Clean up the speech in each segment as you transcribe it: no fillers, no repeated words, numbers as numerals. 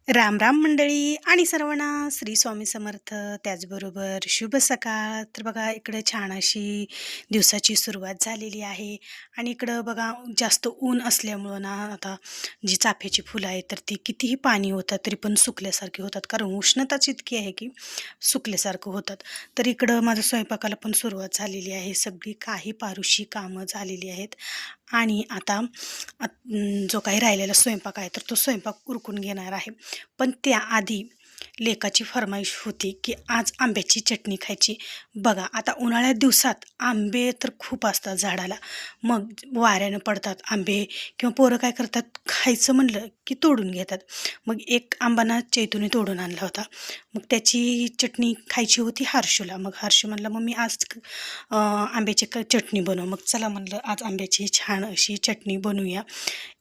राम राम मंडळी आणि सर्वांना श्री स्वामी समर्थ. त्याचबरोबर शुभ सकाळ. तर बघा इकडे छान अशी दिवसाची सुरुवात झालेली आहे आणि इकडं बघा जास्त ऊन असल्यामुळं ना आता जी चाफ्याची फुलं आहेत तर ती कितीही पाणी होतात तरी पण सुकल्यासारखी होतात, कारण उष्णताच इतकी आहे की सुकल्यासारखं होतात. तर इकडं माझं स्वयंपाकाला पण सुरुवात झालेली आहे. सगळी काही पारुशी कामं झालेली आहेत आणि आता जो काही राहिलेला स्वयंपाक आहे तर तो स्वयंपाक उरकून घेणार आहे. पण त्याआधी लेकाची फर्माईश होती की आज आंब्याची चटणी खायची. बघा आता उन्हाळ्यात दिवसात आंबे तर खूप असतात झाडाला, मग वाऱ्यानं पडतात आंबे किंवा पोरं काय करतात, खायचं म्हणलं की तोडून घेतात. मग एक आंबा ना चैतूने तोडून आणला होता, मग त्याची चटणी खायची होती हर्षूला. मग हर्षू म्हणलं मग मी आज आंब्याची चटणी बनव. मग चला म्हणलं आज आंब्याची छान अशी चटणी बनवूया.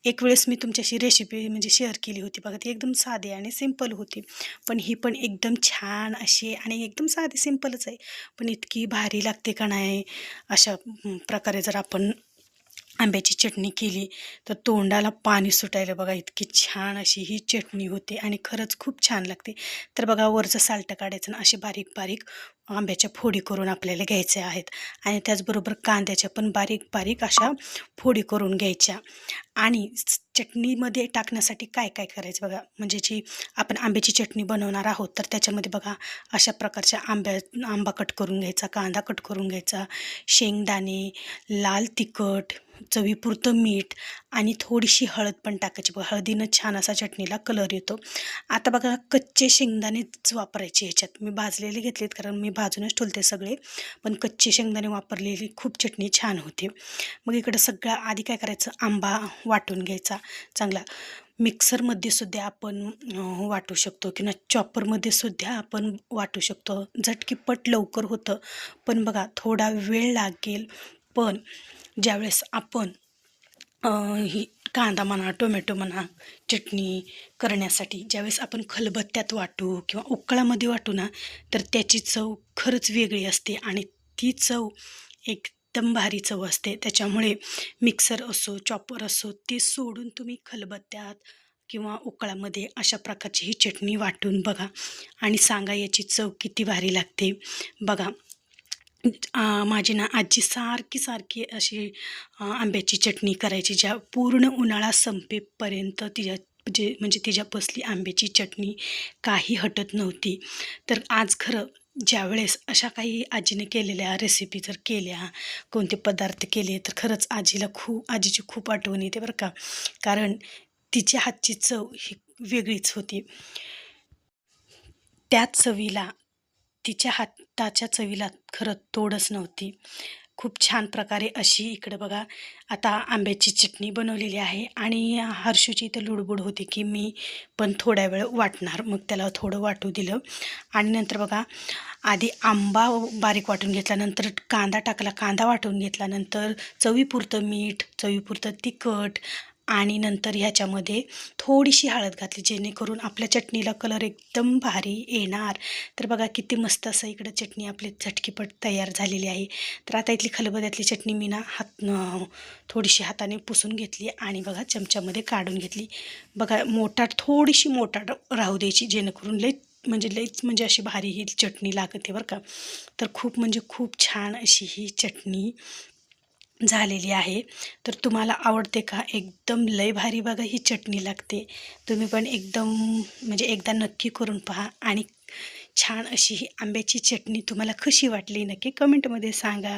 एक वेळेस मी तुमच्याशी रेसिपी म्हणजे शेअर केली होती बघा, ती एकदम साधी आणि सिंपल होती, पण ही पण एकदम छान अशी आणि एकदम साधी सिंपलच आहे, पण इतकी भारी लागते का नाही. अशा प्रकारे जर आपण आंब्याची चटणी केली तर तोंडाला पाणी सुटायला बघा, इतकी छान अशी ही चटणी होते आणि खरंच खूप छान लागते. तर बघा वरचं सालटं काढायचं आणि असे बारीक बारीक आंब्याच्या फोडी करून आपल्याला घ्यायच्या आहेत आणि त्याचबरोबर कांद्याच्या पण बारीक बारीक अशा फोडी करून घ्यायच्या. आणि चटणीमध्ये टाकण्यासाठी काय काय करायचं बघा, म्हणजे जी आपण आंब्याची चटणी बनवणार आहोत तर त्याच्यामध्ये बघा अशा प्रकारच्या आंबा कट करून घ्यायचा, कांदा कट करून घ्यायचा, शेंगदाणे, लाल तिखट, चवीपुरतं मीठ आणि थोडीशी हळद पण टाकायची. बघा हळदीनं छान असा चटणीला कलर येतो. आता बघा कच्चे शेंगदाणेच वापरायचे ह्याच्यात, मी भाजलेले घेतलेत कारण मी भाजूनच ठेवते सगळे, पण कच्चे शेंगदाणे वापरलेली खूप चटणी छान होते. मग इकडं सगळं आधी काय करायचं, आंबा वाटून घ्यायचा चांगला. मिक्सरमध्ये सुद्धा आपण वाटू शकतो किंवा चॉपरमध्ये सुद्धा आपण वाटू शकतो, झटकीपट लवकर होतं. पण बघा थोडा वेळ लागेल, पण ज्यावेळेस आपण ही कांदा म्हणा, टोमॅटो म्हणा, चटणी करण्यासाठी ज्यावेळेस आपण खलबत्त्यात वाटू किंवा उकळामध्ये वाटू ना, तर त्याची चव खरंच वेगळी असते आणि ती चव एकदम भारी चव असते. त्याच्यामुळे मिक्सर असो, चॉपर असो, ते सोडून तुम्ही खलबत्त्यात किंवा उकळामध्ये अशा प्रकारची ही चटणी वाटून बघा आणि सांगा याची चव किती भारी लागते. बघा माझी ना आजी सारखी सारखी अशी आंब्याची चटणी करायची, ज्या पूर्ण उन्हाळा संपेपर्यंत तिच्या म्हणजे तिच्या बसली आंब्याची चटणी काही हटत नव्हती. तर आज खरं ज्यावेळेस अशा काही आजीने केलेल्या रेसिपी जर केल्या, कोणते पदार्थ केले, तर खरंच आजीची खूप आठवण येते बरं का, कारण तिच्या हातची चव ही वेगळीच होती. त्या चवीला, तिच्या हाताच्या चवीला खरं तोडच नव्हती. खूप छान प्रकारे अशी इकडं बघा आता आंब्याची चटणी बनवलेली आहे आणि हर्षूची इथं लुडबुड होती की मी पण थोड्या वेळ वाटणार. मग त्याला थोडं वाटू दिलं आणि नंतर बघा आधी आंबा बारीक वाटून घेतला, नंतर कांदा टाकला, कांदा वाटून घेतला, नंतर चवीपुरतं मीठ, चवीपुरतं तिखट आणि नंतर ह्याच्यामध्ये थोडीशी हळद घातली, जेणेकरून आपल्या चटणीला कलर एकदम भारी येणार. तर बघा किती मस्त असं इकडं चटणी आपली झटकीपट तयार झालेली आहे. तर आता इथली खलबत्यातली चटणी मी ना थोडीशी हाताने पुसून घेतली आणि बघा चमच्यामध्ये काढून घेतली. बघा थोडीशी मोटाट राहू द्यायची, जेणेकरून लईच म्हणजे अशी भारी ही चटणी लागते बरं का. तर खूप छान अशी ही चटणी झालेली आहे. तर तुम्हाला आवडते का? एकदम लय भारी बघा ही चटणी लागते. तुम्ही पण एकदम म्हणजे एकदा नक्की करून पहा आणि छान अशी ही आंब्याची चटणी तुम्हाला कशी वाटली नक्की कमेंटमध्ये सांगा.